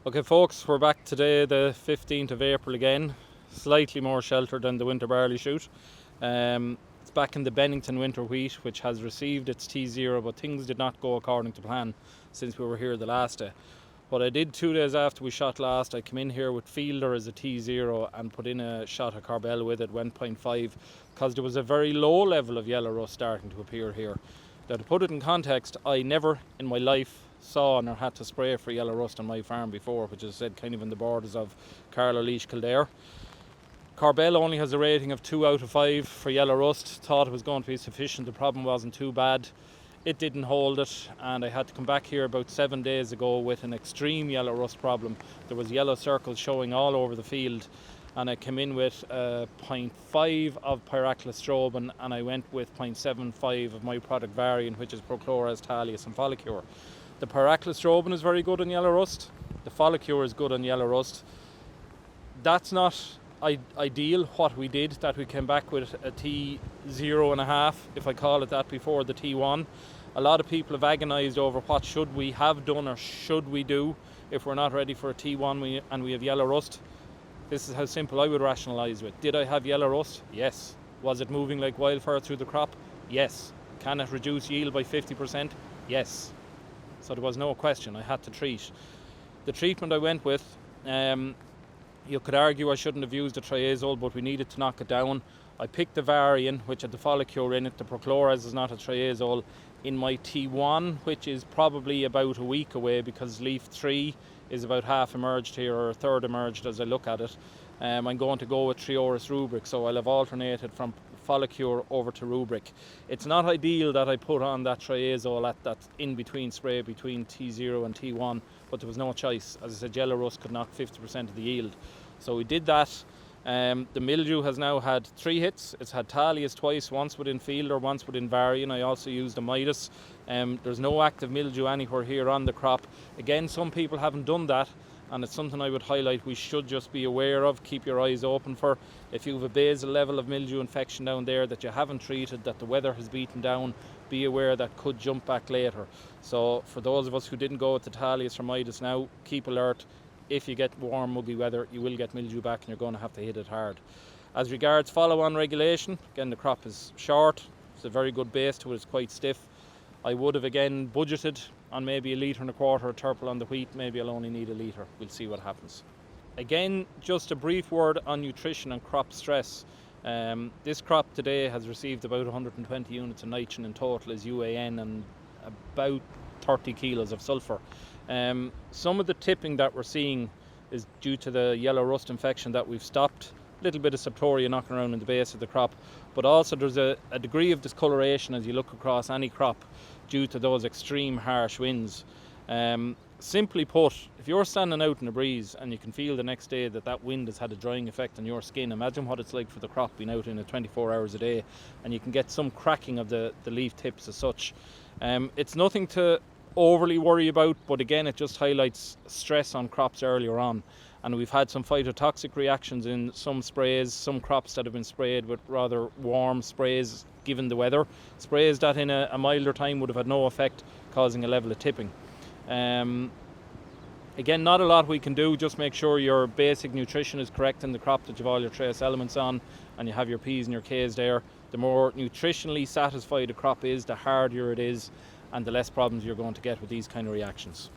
Okay folks, we're back today the 15th of April again, slightly more sheltered than the winter barley shoot. It's back in the Bennington winter wheat, which has received its T0, but things did not go according to plan since we were here the last day. What I did 2 days after we shot last, I came in here with Fielder as a T0 and put in a shot of Carbell with it, 1.5, because there was a very low level of yellow rust starting to appear here. Now, to put it in context, I never in my life saw nor had to spray for yellow rust on my farm before, which is said kind of in the borders of Carlow, Laois, Kildare. Carbell only has a rating of 2 out of 5 for yellow rust. Thought it was going to be sufficient. The problem wasn't too bad. It didn't hold it, and I had to come back here about 7 days ago with an extreme yellow rust problem. There was yellow circles showing all over the field, and I came in with 0.5 of pyraclostrobin, and I went with 0.75 of my product variant, which is Prochlorase, Thalius and Folicure. The pyraclostrobin is very good on yellow rust. The Folicure is good on yellow rust. That's not ideal what we did, that we came back with a T0.5, if I call it that, before the T1. A lot of people have agonised over what should we have done or should we do if we're not ready for a T1 and we have yellow rust. This is how simple I would rationalise it. Did I have yellow rust? Yes. Was it moving like wildfire through the crop? Yes. Can it reduce yield by 50%? Yes. So there was no question, I had to treat. The treatment I went with, you could argue I shouldn't have used the triazole, but we needed to knock it down. I picked the variant, which had the Folicure in it. The Prochlorase is not a triazole. In my T1, which is probably about a week away because leaf 3 is about half emerged here, or a third emerged as I look at it, I'm going to go with Trioris rubric, so I'll have alternated from Folicure over to rubric. It's not ideal that I put on that triazole at that in-between spray between T0 and T1, but there was no choice. As I said, yellow rust could knock 50% of the yield. So we did that. The mildew has now had 3 hits. It's had Thalius twice, once within Fielder, once within Varian. I also used the Midas. There's no active mildew anywhere here on the crop. Again, some people haven't done that, and it's something I would highlight we should just be aware of, keep your eyes open for. If you have a basal level of mildew infection down there that you haven't treated, that the weather has beaten down, be aware that could jump back later. So for those of us who didn't go with the Thalius or Midas now, keep alert. If you get warm, muggy weather, you will get mildew back and you're going to have to hit it hard. As regards follow-on regulation, again, the crop is short. It's a very good base to it. It's quite stiff. I would have again budgeted on maybe 1.25 litres of Turple on the wheat. Maybe I'll only need 1 litre. We'll see what happens. Again, just a brief word on nutrition and crop stress. This crop today has received about 120 units of nitrogen in total as UAN and about 30 kilos of sulphur. Some of the tipping that we're seeing is due to the yellow rust infection that we've stopped. A little bit of septoria knocking around in the base of the crop, but also there's a degree of discoloration as you look across any crop due to those extreme harsh winds. Simply put, if you're standing out in the breeze and you can feel the next day that wind has had a drying effect on your skin, imagine what it's like for the crop being out in it 24 hours a day, and you can get some cracking of the leaf tips as such. It's nothing to overly worry about, but again, it just highlights stress on crops earlier on. And we've had some phytotoxic reactions in some sprays, some crops that have been sprayed with rather warm sprays given the weather. Sprays that in a milder time would have had no effect, causing a level of tipping. Again, not a lot we can do, just make sure your basic nutrition is correct in the crop, that you have all your trace elements on and you have your P's and your K's there. The more nutritionally satisfied a crop is, the hardier it is and the less problems you're going to get with these kind of reactions.